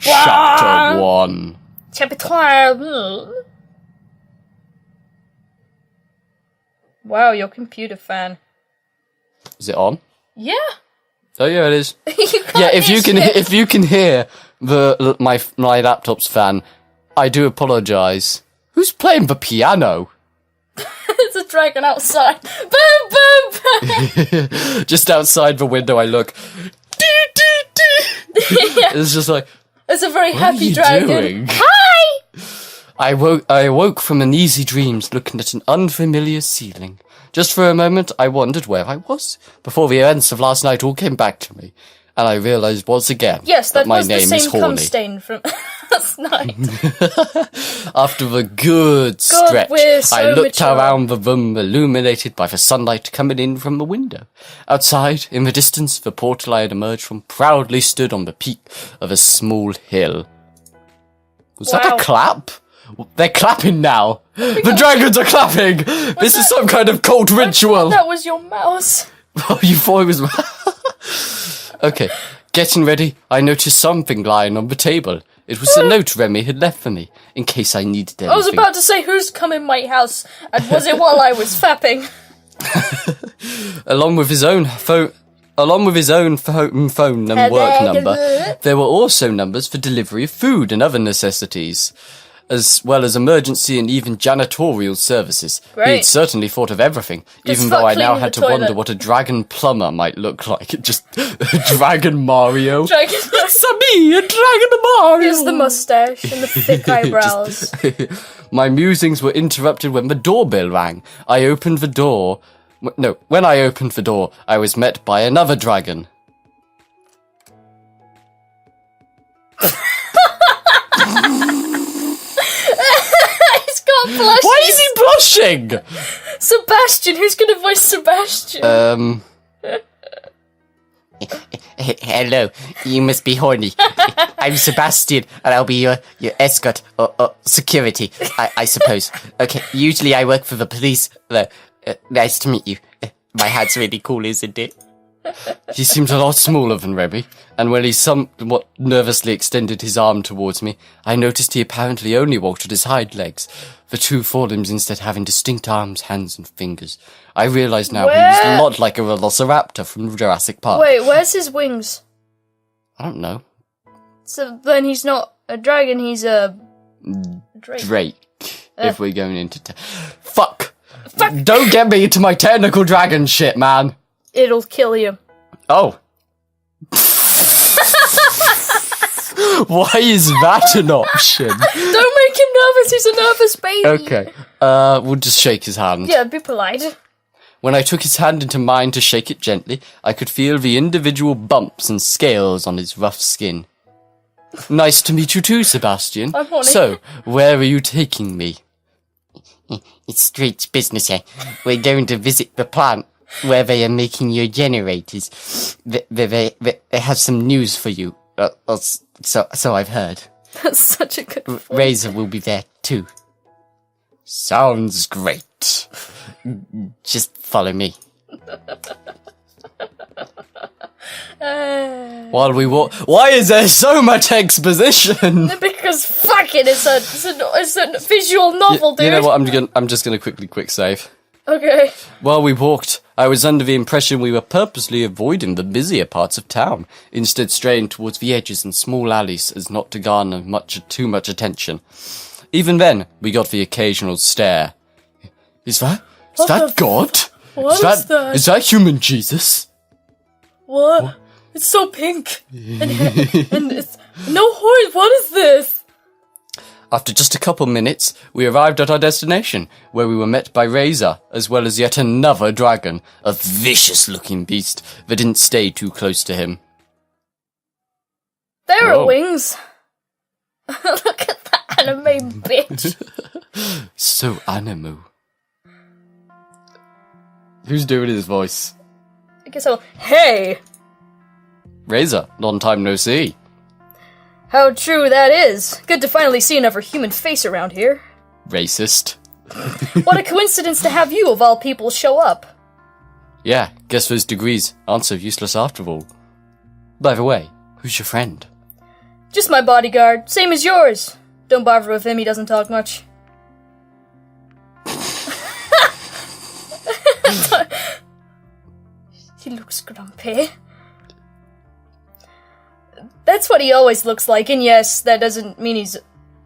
Chapter 1. Chapter. Wow, you're a computer fan. Is it on? Yeah. Oh yeah, it is. Yeah, if you can hear my laptop's fan, I do apologize. Who's playing the piano? It's a dragon outside. Boom, boom, boom. Just outside the window, I look. It's just like. It's a very what happy are you dragon. Doing? Hi. I awoke from uneasy dreams, looking at an unfamiliar ceiling. Just for a moment, I wondered where I was, before the events of last night all came back to me, and I realised once again that my was name the is same cum Horny. stain from last night. After the good stretch, we're so I looked mature. around the room, illuminated by the sunlight coming in from the window. Outside, in the distance, the portal I had emerged from proudly stood on the peak of a small hill. Was that a clap? They're clapping now. The dragons are clapping. This is some kind of cult ritual. That was your mouse. Oh, you thought it was... Okay, getting ready, I noticed something lying on the table. It was a note Remy had left for me, in case I needed anything. I was about to say, who's come in my house? And was it while I was fapping? Along with his own phone and work number, there were also numbers for delivery of food and other necessities, as well as emergency and even janitorial services. Great. He had certainly thought of everything, Just even though start I now cleaning had the to wonder toilet. what a dragon plumber might look like. Just a dragon Mario. Dragon. It's me, a dragon Mario. Here's the mustache and the thick eyebrows. My musings were interrupted when the doorbell rang. I opened the door. No, when I opened the door, I was met by another dragon. He's got blushes. Why is he blushing? Sebastian, who's going to voice Sebastian? Hello, you must be horny. I'm Sebastian, and I'll be your escort or security, I suppose. Okay, usually I work for the police. Nice to meet you. My hat's really cool, isn't it? He seemed a lot smaller than Remy, and when he somewhat nervously extended his arm towards me, I noticed he apparently only walked on his hind legs, the two forelimbs instead having distinct arms, hands, and fingers. I realised now he was a lot like a velociraptor from Jurassic Park. Wait, where's his wings? I don't know. So then he's not a dragon, he's a... Drake, if we're going into... Fuck! Don't get me into my technical dragon shit, man! It'll kill you. Oh. Why is that an option? Don't make him nervous, he's a nervous baby. Okay, we'll just shake his hand. Yeah, be polite. When I took his hand into mine to shake it gently, I could feel the individual bumps and scales on his rough skin. Nice to meet you too, Sebastian. I'm horny. So, where are you taking me? It's straight business, eh? We're going to visit the plant where they are making your generators. They have some news for you. So I've heard. That's such a good voice. Razor will be there too. Sounds great. Just follow me. While we walk... Why is there so much exposition? Because fuck it, it's a visual novel, dude. You know what, I'm just gonna quick save. Okay. While we walked, I was under the impression we were purposely avoiding the busier parts of town, instead straying towards the edges and small alleys as not to garner too much attention. Even then, we got the occasional stare. Is that God? What is that? Is that human Jesus? What? It's so pink. And it's... No horn, what is this? After just a couple minutes, we arrived at our destination, where we were met by Razor, as well as yet another dragon, a vicious-looking beast that didn't stay too close to him. There Whoa. are wings. Look at that anime bitch. So animu. Who's doing his voice? I guess I'll... Hey! Razor, long time no see. How true that is. Good to finally see another human face around here. Racist. What a coincidence to have you, of all people, show up. Yeah, guess those degrees aren't so useless after all. By the way, who's your friend? Just my bodyguard, same as yours. Don't bother with him, he doesn't talk much. He looks grumpy. That's what he always looks like, and yes, that doesn't mean he's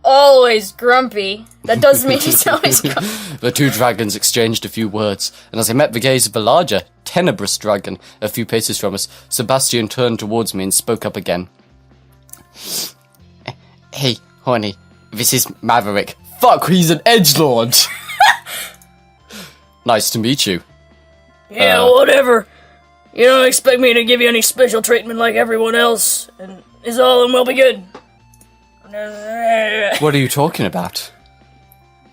always grumpy. That does mean he's always grumpy. The two dragons exchanged a few words, and as I met the gaze of a larger, tenebrous dragon a few paces from us, Sebastian turned towards me and spoke up again. Hey, Horny, this is Maverick. Fuck, he's an edgelord! Nice to meet you. Yeah, whatever. You don't expect me to give you any special treatment like everyone else, and it's all and will be good. What are you talking about?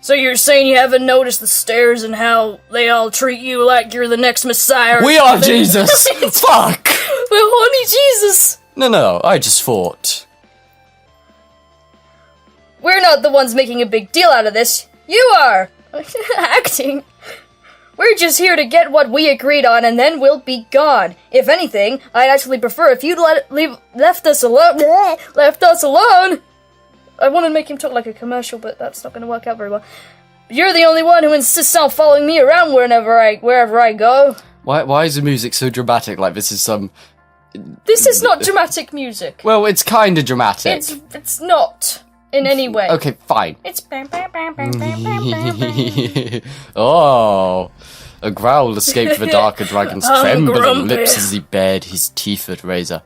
So you're saying you haven't noticed the stairs and how they all treat you like you're the next Messiah? We are Jesus! Fuck! We're Horny Jesus! No, I just thought. We're not the ones making a big deal out of this. You are! Acting. We're just here to get what we agreed on, and then we'll be gone. If anything, I'd actually prefer if you'd left us alone. Left us alone! I want to make him talk like a commercial, but that's not going to work out very well. You're the only one who insists on following me around wherever I go. Why is the music so dramatic? Like this is some... This is not dramatic music. Well, it's kinda dramatic. It's not. In any way. Okay, fine. It's bam bam bam bam bam bam bam. Oh, a growl escaped the darker dragon's trembling grumpy. lips as he bared his teeth at Razor.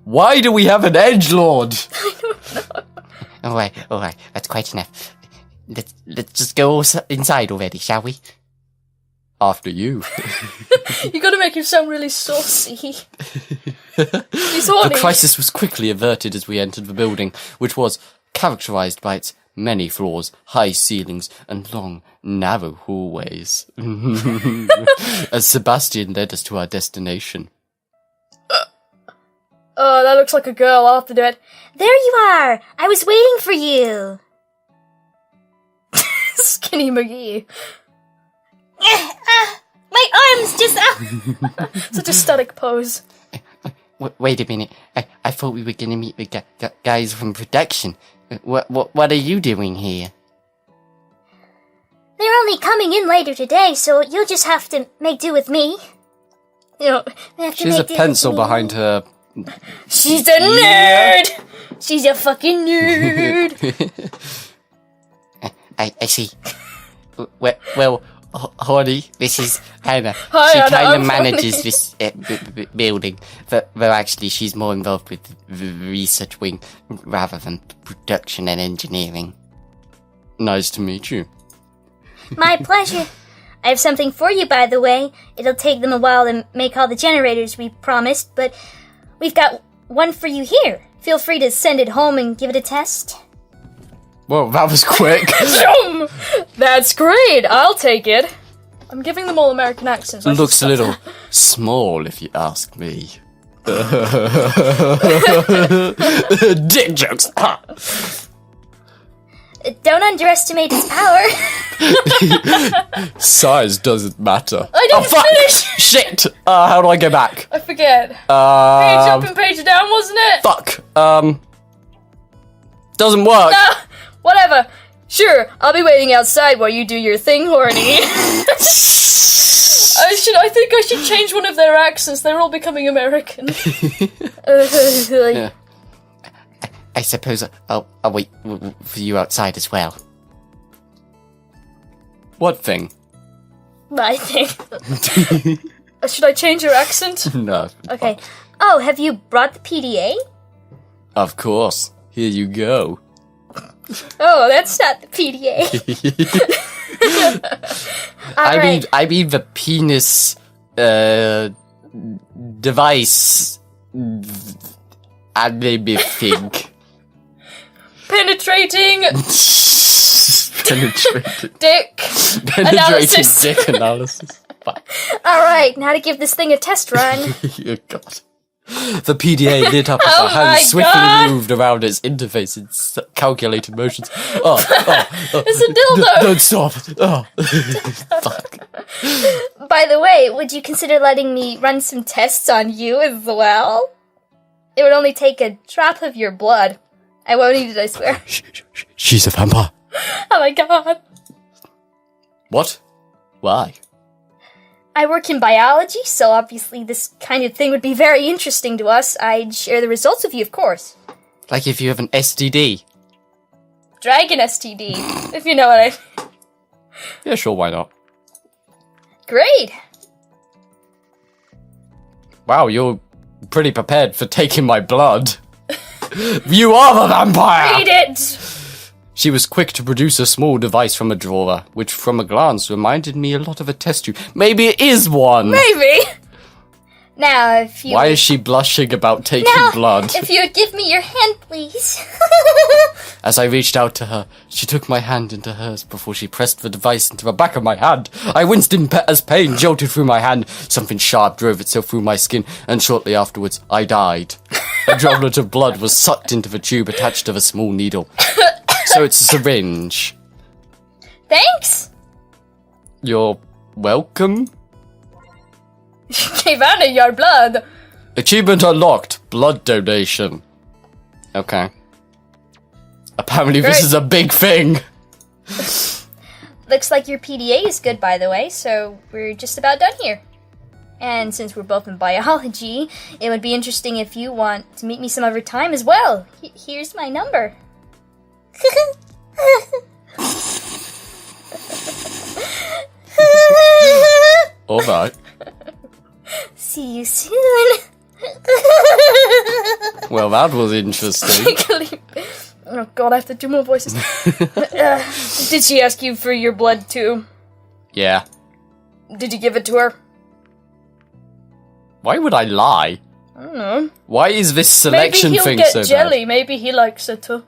Why do we have an edgelord? Alright, that's quite enough. Let's just go inside already, shall we? After you. You gotta make him sound really saucy. He's The horny. crisis was quickly averted as we entered the building, which was characterized by its many floors, high ceilings, and long, narrow hallways. As Sebastian led us to our destination. Oh, that looks like a girl. I'll have to do it. There you are! I was waiting for you! Skinny McGee. My arms just... Such a static pose. Wait a minute. I thought we were gonna meet the guys from production. What are you doing here? They're only coming in later today, so you'll just have to make do with me. You know, She has a pencil behind her. she's a nerd! She's a fucking nerd! I see. Well, Horny, this is Hannah. Hi, She Hannah, kind I'm of Horny. manages this building, but actually she's more involved with the research wing rather than production and engineering. Nice to meet you. My pleasure. I have something for you, by the way. It'll take them a while to make all the generators we promised, but we've got one for you here. Feel free to send it home and give it a test. Well, that was quick. That's great! I'll take it. I'm giving them all American accents. I should Looks a stop little that. small, if you ask me. Dick jokes. Don't underestimate his power. Size doesn't matter. I didn't finish! Shit! How do I go back? I forget. Page up and page down, wasn't it? Fuck. Doesn't work. Whatever. Sure, I'll be waiting outside while you do your thing, Horny. I think I should change one of their accents. They're all becoming American. Yeah. I suppose I'll wait for you outside as well. What thing? My thing. Should I change your accent? No. Okay. Oh, have you brought the PDA? Of course. Here you go. Oh, that's not the PDA. I mean the penis device and maybe think. Penetrating Penetrating. dick Penetrating analysis. dick analysis. Fuck. Alright, now to give this thing a test run. Oh, God. The PDA lit up as Oh her hand my swiftly God. moved around its interface in calculated motions. Oh, It's a dildo. don't stop. Oh. Fuck. By the way, would you consider letting me run some tests on you as well? It would only take a drop of your blood. I won't eat it, I swear. She's a vampire. Oh my god. What? Why? I work in biology, so obviously this kind of thing would be very interesting to us. I'd share the results with you, of course. Like if you have an STD. Dragon STD, if you know what I mean. Yeah, sure, why not? Great. Wow, you're pretty prepared for taking my blood. You are the vampire! Eat it! She was quick to produce a small device from a drawer, which from a glance reminded me a lot of a test tube. Maybe it is one! Maybe. Now, if you... Why is she blushing about taking blood? If you would give me your hand, please. As I reached out to her, she took my hand into hers before she pressed the device into the back of my hand. I winced as pain jolted through my hand. Something sharp drove itself through my skin, and shortly afterwards, I died. A droplet of blood was sucked into the tube attached to the small needle. So it's a syringe. Thanks! You're welcome? Gave out of your blood. Achievement unlocked. Blood donation. Okay. Apparently this is a big thing. Looks like your PDA is good, by the way, so we're just about done here. And since we're both in biology, it would be interesting if you want to meet me some other time as well. Here's my number. Alright. See you soon. Well, that was interesting. Oh god, I have to do more voices. Did she ask you for your blood too? Yeah. Did you give it to her? Why would I lie? I don't know. Why is this selection Maybe he'll thing get so jelly. bad? Maybe he likes it too.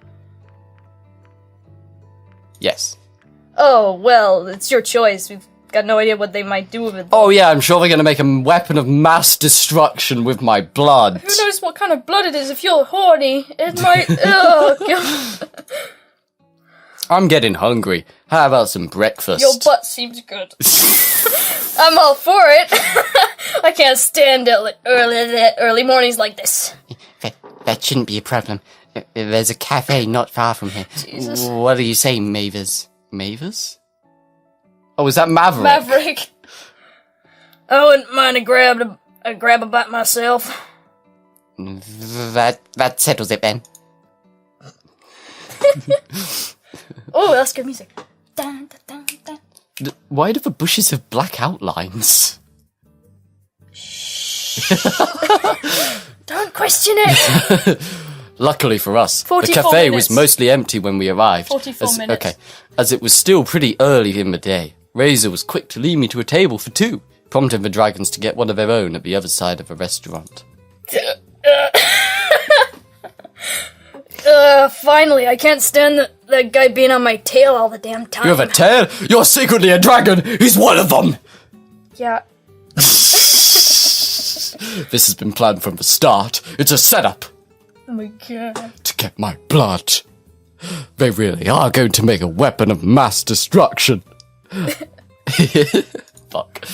Yes. Oh, well, it's your choice. We've got no idea what they might do with it. Oh yeah, I'm sure they're gonna make a weapon of mass destruction with my blood. Who knows what kind of blood it is? If you're horny, it might... oh, god. I'm getting hungry. How about some breakfast? Your butt seems good. I'm all for it. I can't stand early mornings like this. That shouldn't be a problem. There's a cafe not far from here. Jesus. What do you say, Mavers? Mavers? Oh, is that Maverick? Maverick. I wouldn't mind a grab a bite myself. That settles it, Ben. Oh, that's good music. Dun, dun, dun, dun. Why do the bushes have black outlines? Don't question it. Luckily for us, the 44 cafe was minutes. mostly empty when we arrived. 44 minutes. Okay, as it was still pretty early in the day, Razor was quick to lead me to a table for two, prompting the dragons to get one of their own at the other side of the restaurant. Finally, I can't stand that guy being on my tail all the damn time. You have a tail? You're secretly a dragon! He's one of them! Yeah. This has been planned from the start. It's a setup Oh my god. to get my blood. They really are going to make a weapon of mass destruction. Fuck.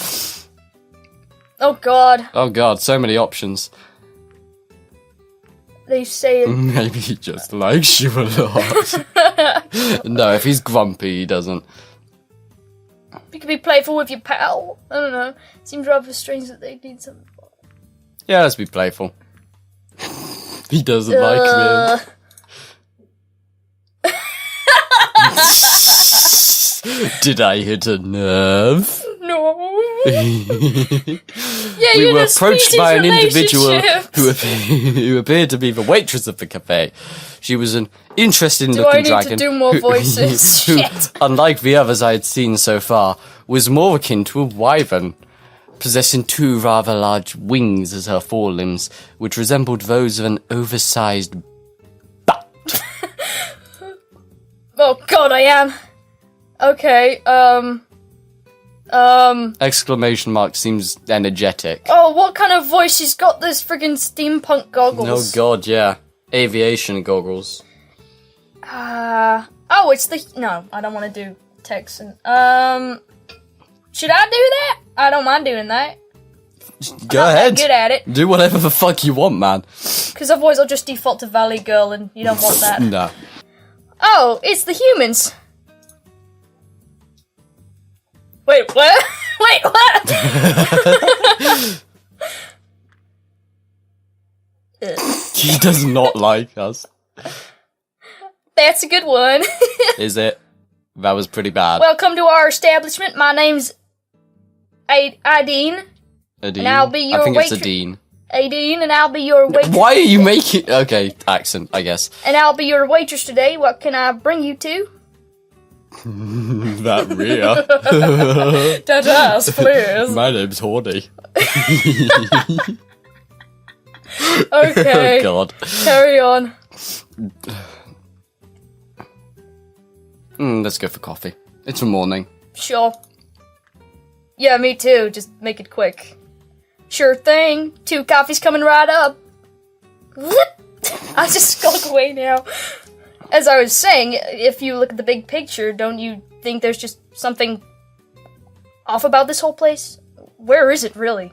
Oh god. Oh god, so many options. They say it. Maybe he just likes you a lot. No, if he's grumpy, he doesn't. You can be playful with your pal. I don't know. Seems rather strange that they need something. Yeah, let's be playful. He doesn't like me. Did I hit a nerve? No. We Yeah, were approached by an individual relationship. who appeared to be the waitress of the cafe. She was an interesting Do I looking need dragon to do more voices? who, Shit. unlike the others I had seen so far, was more akin to a wyvern, possessing two rather large wings as her forelimbs, which resembled those of an oversized bat. Oh god, I am. Okay, Exclamation mark seems energetic. Oh, what kind of voice? She's got this friggin' steampunk goggles. Oh god, yeah. Aviation goggles. Oh, it's the... No, I don't want to do Texan. Should I do that? I don't mind doing that. Go ahead. Good at it. Do whatever the fuck you want, man. Because otherwise I'll just default to Valley Girl, and you don't want that. No. Oh, it's the humans. Wait, what? Wait, what? He does not like us. That's a good one. Is it? That was pretty bad. Welcome to our establishment. My name's Adine. Adine? And I'll be your I think it's waitress. Adine. Adine, and I'll be your waitress. Why are you making... Okay, accent, I guess. And I'll be your waitress today. What can I bring you to? That rear. That ass, please. My name's Horny. Okay. Oh, God. Carry on. Let's go for coffee. It's the morning. Sure. Yeah, me too. Just make it quick. Sure thing. 2 coffees coming right up. I just skulk away now. As I was saying, if you look at the big picture, don't you think there's just something off about this whole place? Where is it really?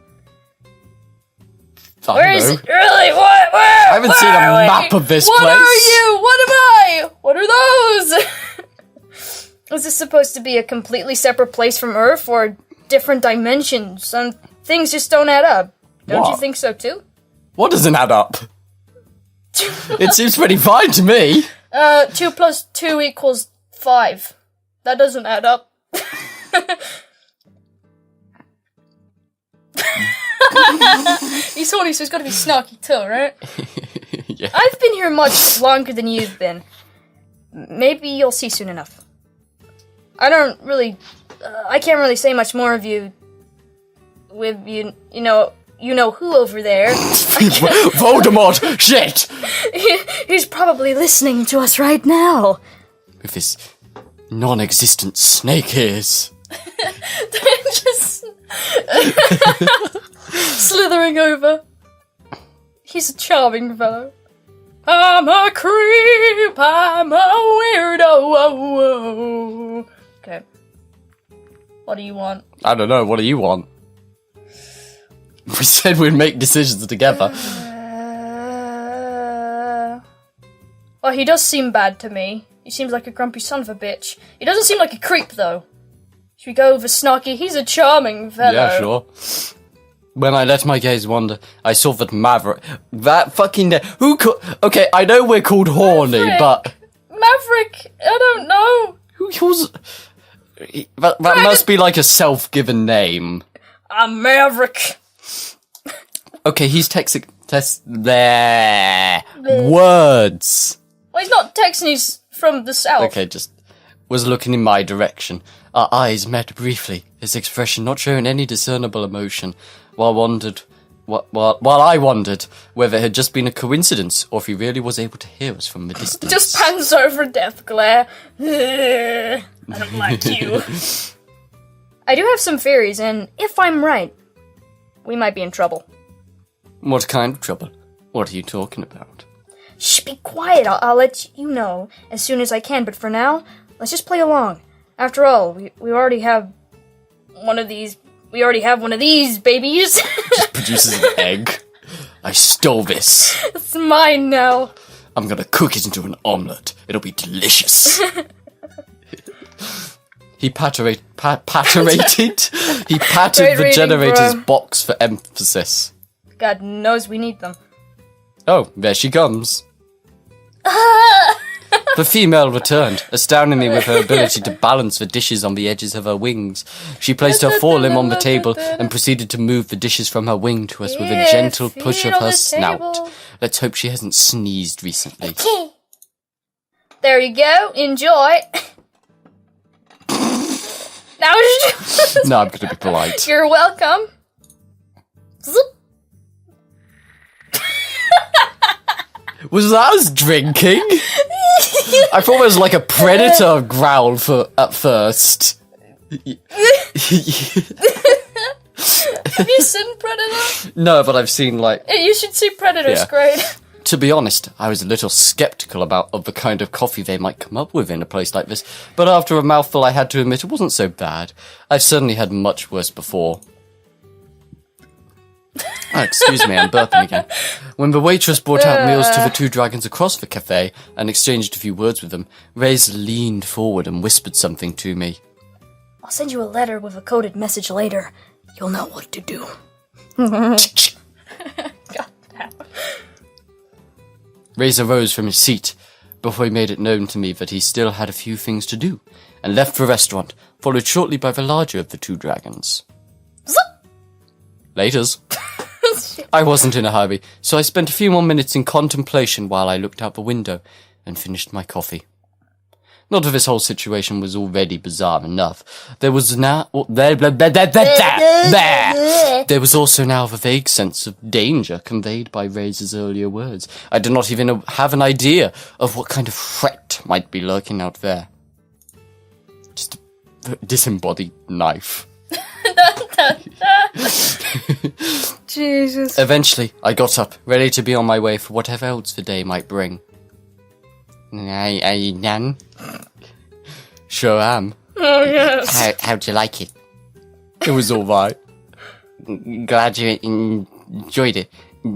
Where is it really? What? Where? I haven't seen a map of this what place. What are you? What am I? What are those? Is this supposed to be a completely separate place from Earth, or different dimensions? Some things just don't add up. Don't you What? think so too? What doesn't add up? It seems pretty fine to me. 2 plus 2 equals 5. That doesn't add up. He's horny, so he's gotta be snarky too, right? Yeah. I've been here much longer than you've been. Maybe you'll see soon enough. I don't really... I can't really say much more of you... with you know who over there. Voldemort! Shit! He's probably listening to us right now. With his non-existent snake ears. Just slithering over. He's a charming fellow. I'm a creep, I'm a weirdo. Okay. What do you want? I don't know, what do you want? We said we'd make decisions together. Well, he does seem bad to me. He seems like a grumpy son of a bitch. He doesn't seem like a creep, though. Should we go over Snarky? He's a charming fellow. Yeah, sure. When I let my gaze wander, I saw that Maverick... That fucking... Who okay, I know we're called horny, Maverick. but... Maverick! I don't know. Who calls... That must be like a self-given name. I'm Maverick. Okay, he's texting... There... Words! Well, he's not texting, he's from the south. Okay, just... Was looking in my direction. Our eyes met briefly, his expression not showing any discernible emotion, while I wondered whether it had just been a coincidence, or if he really was able to hear us from a distance. Just pans over death glare. I don't like you. I do have some theories, and if I'm right, we might be in trouble. What kind of trouble? What are you talking about? Shh, be quiet. I'll let you know as soon as I can, but for now, let's just play along. After all, we already have one of these. We already have one of these babies. Just produces an egg. I stole this. It's mine now. I'm gonna cook it into an omelette. It'll be delicious. He patted Great the reading, generator's bro. box for emphasis. God knows we need them. Oh, there she comes. The female returned, astounding me with her ability to balance the dishes on the edges of her wings. She placed her forelimb on the table and proceeded to move the dishes from her wing to us with a Yeah, gentle push feet of on her the snout. table. Let's hope she hasn't sneezed recently. There you go. Enjoy. Now No, I'm gonna be polite. you're welcome. Zoop. Was that us drinking? I thought it was like a predator growl at first. Have you seen Predator? No, but I've seen like... You should see Predator. It's Yeah. great. To be honest, I was a little skeptical of the kind of coffee they might come up with in a place like this, but after a mouthful I had to admit it wasn't so bad. I've certainly had much worse before. Excuse me, I'm burping again. When the waitress brought out meals to the two dragons across the cafe and exchanged a few words with them, Razor leaned forward and whispered something to me. I'll send you a letter with a coded message later. You'll know what to do. Razor rose from his seat before he made it known to me that he still had a few things to do, and left the restaurant, followed shortly by the larger of the two dragons. Laters. I wasn't in a hurry, so I spent a few more minutes in contemplation while I looked out the window and finished my coffee. Not that this whole situation was already bizarre enough. There was There was also now the vague sense of danger conveyed by Razor's earlier words. I did not even have an idea of what kind of threat might be lurking out there. Just a disembodied knife. Jesus. Eventually, I got up, ready to be on my way for whatever else the day might bring. Are you done? Sure am. Oh, yes. How'd you like it? It was alright. Glad you enjoyed it.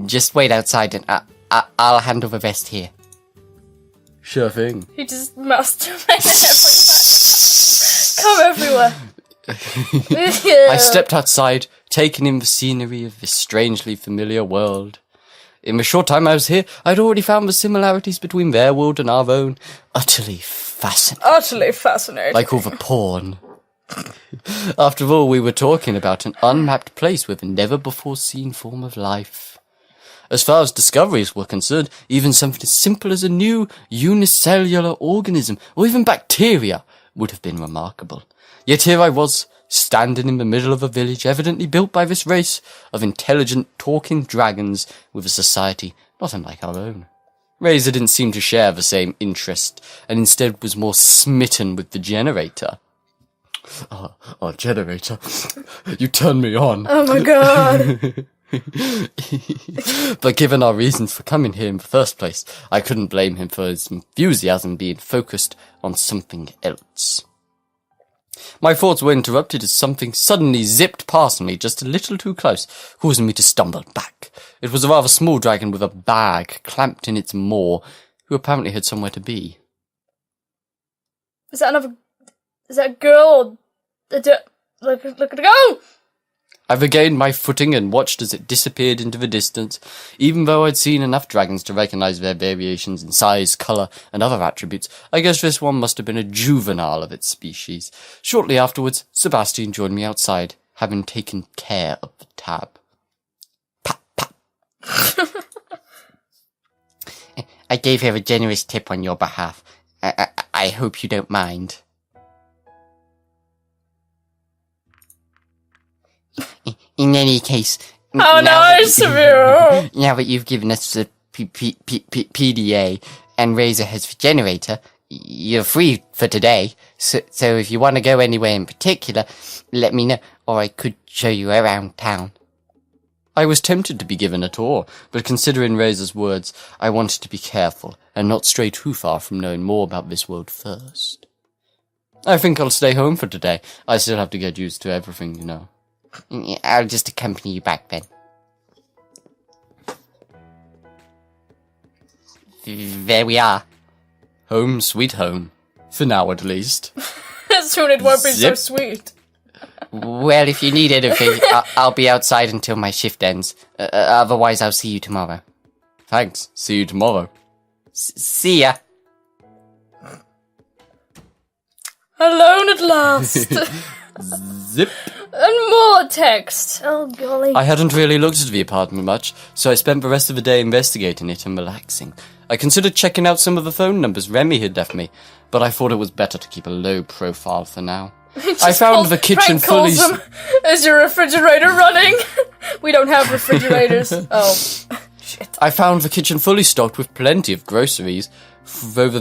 Just wait outside and I'll handle the rest here. Sure thing. He just masturbated everywhere. Come everywhere. I stepped outside, taking in the scenery of this strangely familiar world. In the short time I was here, I'd already found the similarities between their world and our own utterly fascinating. Utterly fascinating. Like all the porn. After all, we were talking about an unmapped place with a never-before-seen form of life. As far as discoveries were concerned, even something as simple as a new unicellular organism, or even bacteria, would have been remarkable. Yet here I was, standing in the middle of a village evidently built by this race of intelligent talking dragons with a society not unlike our own. Razor didn't seem to share the same interest, and instead was more smitten with the generator. Generator. You turned me on. Oh my god. But given our reasons for coming here in the first place, I couldn't blame him for his enthusiasm being focused on something else. My thoughts were interrupted as something suddenly zipped past me just a little too close, causing me to stumble back. It was a rather small dragon with a bag clamped in its maw, who apparently had somewhere to be. Is that a girl? Look at it go! I regained my footing and watched as it disappeared into the distance. Even though I'd seen enough dragons to recognize their variations in size, colour, and other attributes, I guess this one must have been a juvenile of its species. Shortly afterwards, Sebastian joined me outside, having taken care of the tab. Pat, pat. I gave her a generous tip on your behalf. I hope you don't mind. In any case... How nice of you! Now that you've given us the PDA and Razor has the generator, you're free for today. So if you want to go anywhere in particular, let me know, or I could show you around town. I was tempted to be given a tour, but considering Razor's words, I wanted to be careful and not stray too far from knowing more about this world first. I think I'll stay home for today. I still have to get used to everything, you know. I'll just accompany you back then. There we are. Home sweet home. For now, at least. Soon it won't be so Zip. sweet. Well, if you need anything, I'll be outside until my shift ends. Otherwise, I'll see you tomorrow. Thanks. See you tomorrow. See ya. Alone at last. Zip. And more text. Oh, golly. I hadn't really looked at the apartment much, so I spent the rest of the day investigating it and relaxing. I considered checking out some of the phone numbers Remy had left me, but I thought it was better to keep a low profile for now. I found the kitchen fully... Is your refrigerator running? We don't have refrigerators. Oh, shit. I found the kitchen fully stocked with plenty of groceries, though the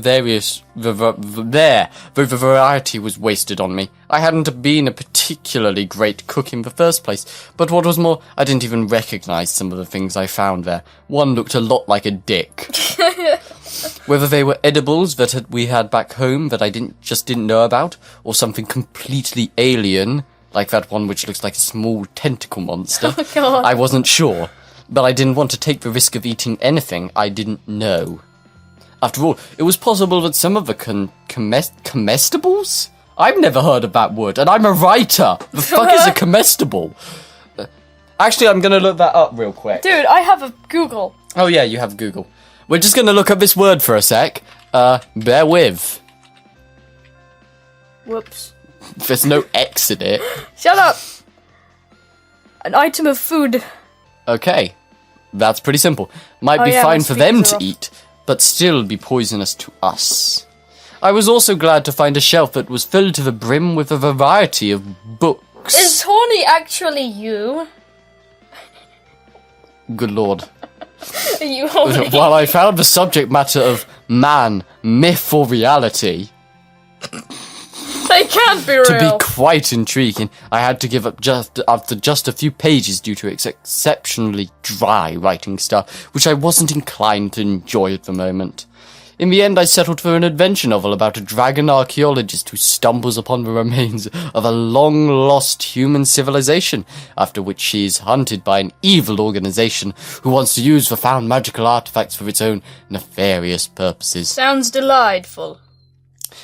variety was wasted on me. I hadn't been a particularly great cook in the first place, but what was more, I didn't even recognise some of the things I found there. One looked a lot like a dick. Whether they were edibles that we had back home that I didn't know about, or something completely alien, like that one which looks like a small tentacle monster, Oh, God. I wasn't sure. but I didn't want to take the risk of eating anything I didn't know. After all, it was possible that some of the comestibles? I've never heard of that word, and I'm a writer! The fuck is a comestible? Actually, I'm gonna look that up real quick. Dude, I have a Google. Oh yeah, you have Google. We're just gonna look up this word for a sec. Bear with. Whoops. There's no X in it. Shut up! An item of food. Okay, that's pretty simple. Might be fine for them to eat, but still be poisonous to us. I was also glad to find a shelf that was filled to the brim with a variety of books. Is Horny actually you? Good lord. Are you Horny? While I found the subject matter of man, myth or reality They can't be real. to be quite intriguing, I had to give up after just a few pages due to its exceptionally dry writing style, which I wasn't inclined to enjoy at the moment. In the end, I settled for an adventure novel about a dragon archaeologist who stumbles upon the remains of a long-lost human civilization, after which she is hunted by an evil organization who wants to use the found magical artifacts for its own nefarious purposes. Sounds delightful.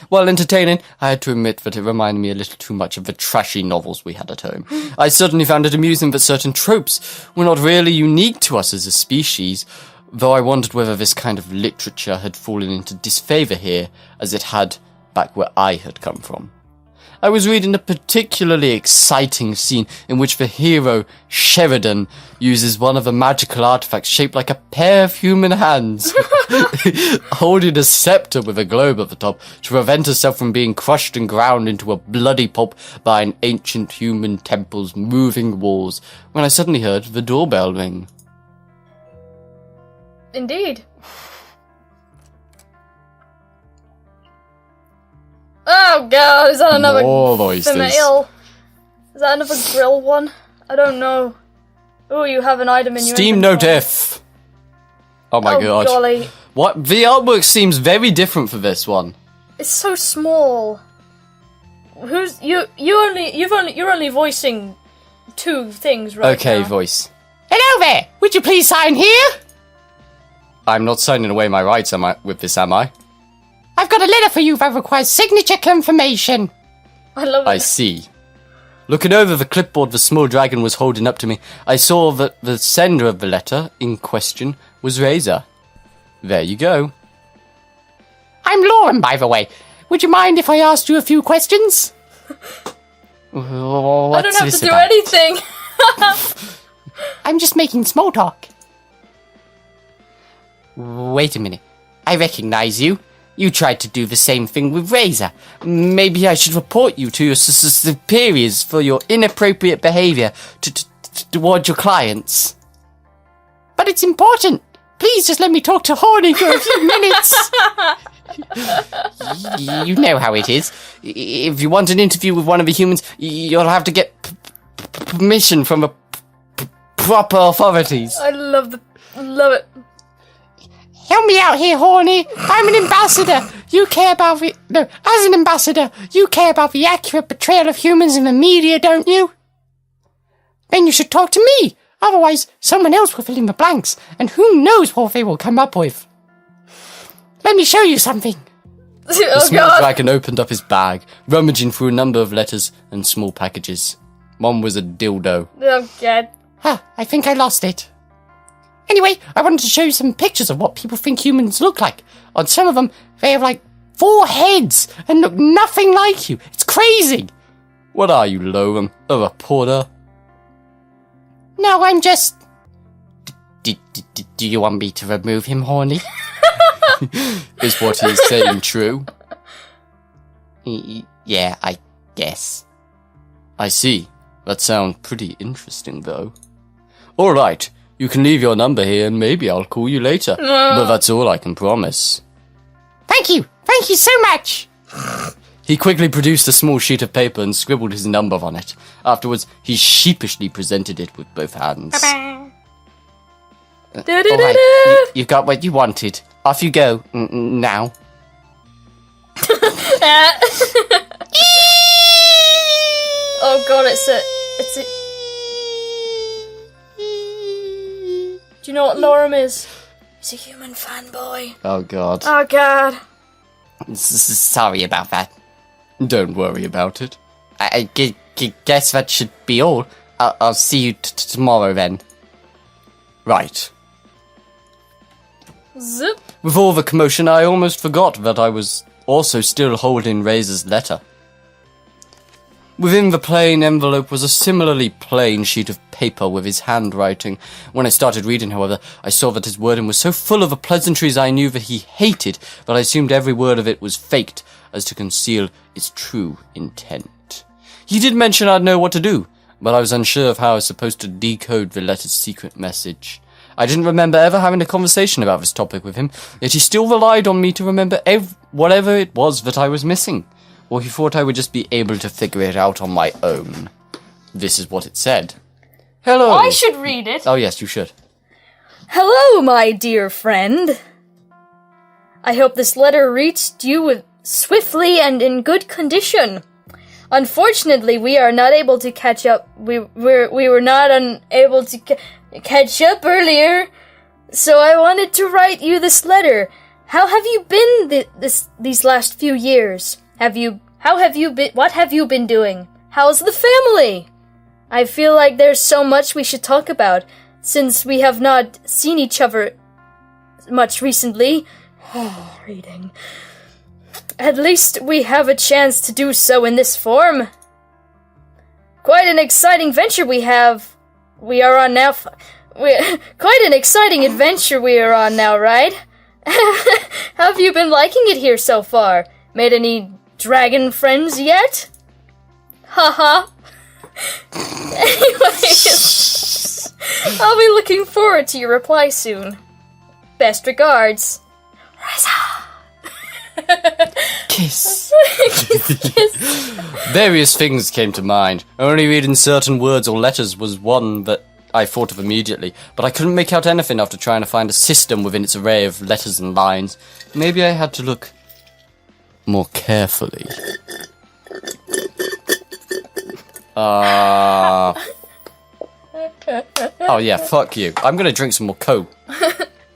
While entertaining, I had to admit that it reminded me a little too much of the trashy novels we had at home. I certainly found it amusing that certain tropes were not really unique to us as a species, though I wondered whether this kind of literature had fallen into disfavour here, as it had back where I had come from. I was reading a particularly exciting scene in which the hero, Sheridan, uses one of the magical artifacts shaped like a pair of human hands, holding a scepter with a globe at the top, to prevent herself from being crushed and ground into a bloody pulp by an ancient human temple's moving walls, when I suddenly heard the doorbell ring. Indeed. Oh god, is that another More oysters. female? Is that another grill one? I don't know. Oh, you have an item in your Steam inventory. Note F. Oh my god. Golly. What? The artwork seems very different for this one. It's so small. You're only voicing two things right Okay, now. voice. Hello there! Would you please sign here? I'm not signing away my rights, am I? I've got a letter for you that requires signature confirmation. I love I it. see. Looking over the clipboard the small dragon was holding up to me, I saw that the sender of the letter in question was Razor. There you go. I'm Lauren, by the way. Would you mind if I asked you a few questions? I don't have to do anything. I'm just making small talk. Wait a minute. I recognize you. You tried to do the same thing with Razor. Maybe I should report you to your superiors for your inappropriate behavior toward your clients. But it's important. Please just let me talk to Horny for a few minutes. You know how it is. If you want an interview with one of the humans, you'll have to get permission from the proper authorities. I love it. Help me out here, Horny. I'm an ambassador. You care about the... No, as an ambassador, you care about the accurate portrayal of humans in the media, don't you? Then you should talk to me. Otherwise, someone else will fill in the blanks, and who knows what they will come up with. Let me show you something. The Oh small god. dragon opened up his bag, rummaging through a number of letters and small packages. One was a dildo. Oh god. I think I lost it. Anyway, I wanted to show you some pictures of what people think humans look like. On some of them, they have like 4 heads and look nothing like you. It's crazy. What are you, Lauren? A reporter? No, I'm just... Do you want me to remove him, Horny? Is what he's saying true? Yeah, I guess. I see. That sounds pretty interesting, though. Alright, you can leave your number here and maybe I'll call you later. But that's all I can promise. Thank you so much. He quickly produced a small sheet of paper and scribbled his number on it. Afterwards, he sheepishly presented it with both hands. Alright, you got what you wanted. Off you go, now. Oh god, it's a Do you know what lorem is? He's a human fanboy. Oh god. Oh god. Sorry about that. Don't worry about it. I guess that should be all. I'll see you tomorrow then. Right. Zip. With all the commotion, I almost forgot that I was also still holding Razor's letter. Within the plain envelope was a similarly plain sheet of paper with his handwriting. When I started reading, however, I saw that his wording was so full of the pleasantries I knew that he hated that I assumed every word of it was faked as to conceal its true intent. He did mention I'd know what to do, but I was unsure of how I was supposed to decode the letter's secret message. I didn't remember ever having a conversation about this topic with him, yet he still relied on me to remember whatever it was that I was missing. Or he thought I would just be able to figure it out on my own. This is what it said. Hello! I should read it. Oh yes, you should. Hello, my dear friend. I hope this letter reached you swiftly and in good condition. Unfortunately, we are not able to catch up. We were not unable to catch up earlier, so I wanted to write you this letter. How have you been these last few years? What have you been doing? How's the family? I feel like there's so much we should talk about, since we have not seen each other much recently. Reading. At least we have a chance to do so in this form. Quite an exciting venture we are on now, quite an exciting adventure we are on now, right? Have you been liking it here so far? Made any dragon friends yet? Haha. Anyways, I'll be looking forward to your reply soon. Best regards. Kiss. Kiss. Various things came to mind. Only reading certain words or letters was one that I thought of immediately, but I couldn't make out anything after trying to find a system within its array of letters and lines. Maybe I had to look more carefully. Oh yeah, fuck you. I'm gonna drink some more Coke.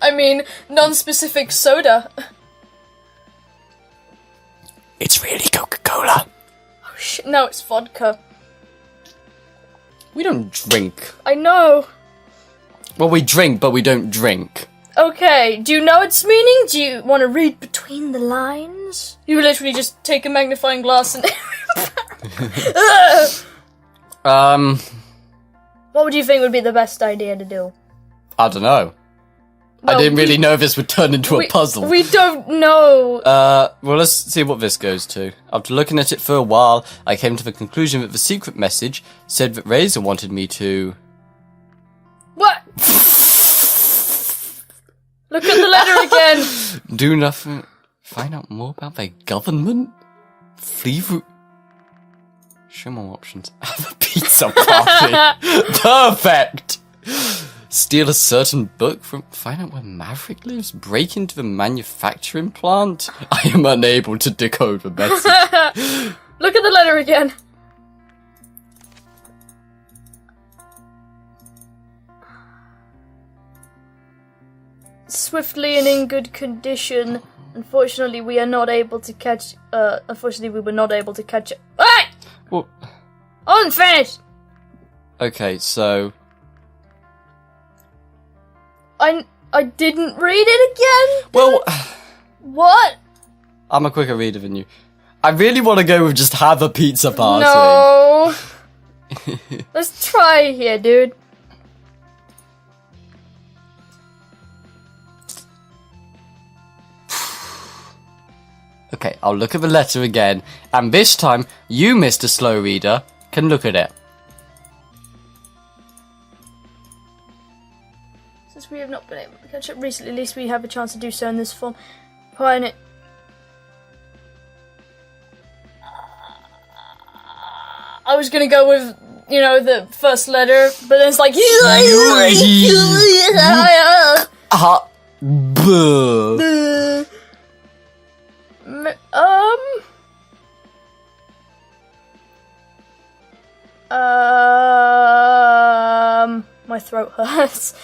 I mean, non-specific soda. It's really Coca-Cola. Oh shit, no, it's vodka. We don't drink. I know. Well, we drink, but we don't drink. Okay, do you know its meaning? Do you want to read between the lines? You literally just take a magnifying glass and... What would you think would be the best idea to do? I don't know. I didn't really know this would turn into a puzzle. We don't know. Well, let's see what this goes to. After looking at it for a while, I came to the conclusion that the secret message said that Razor wanted me to... What? Look at the letter again. do nothing. Find out more about their government? Flee through... Show more options. Have a pizza party. Perfect! Steal a certain book from... Find out where Maverick lives? Break into the manufacturing plant? I am unable to decode the message. Look at the letter again. Swiftly and in good condition. Unfortunately, we are not able to catch... unfortunately, we were not able to catch... Ah! Well, Unfinished! okay, so... I didn't read it again? Well, What? I'm a quicker reader than you. I really want to go with just have a pizza party. No. Let's try here, dude. Okay, I'll look at the letter again, and this time, you, Mr. Slow Reader, can look at it. Since we have not been able to catch up recently, at least we have a chance to do so in this form. Fine it. I was gonna go with, you know, the first letter, but then it's like... My throat hurts.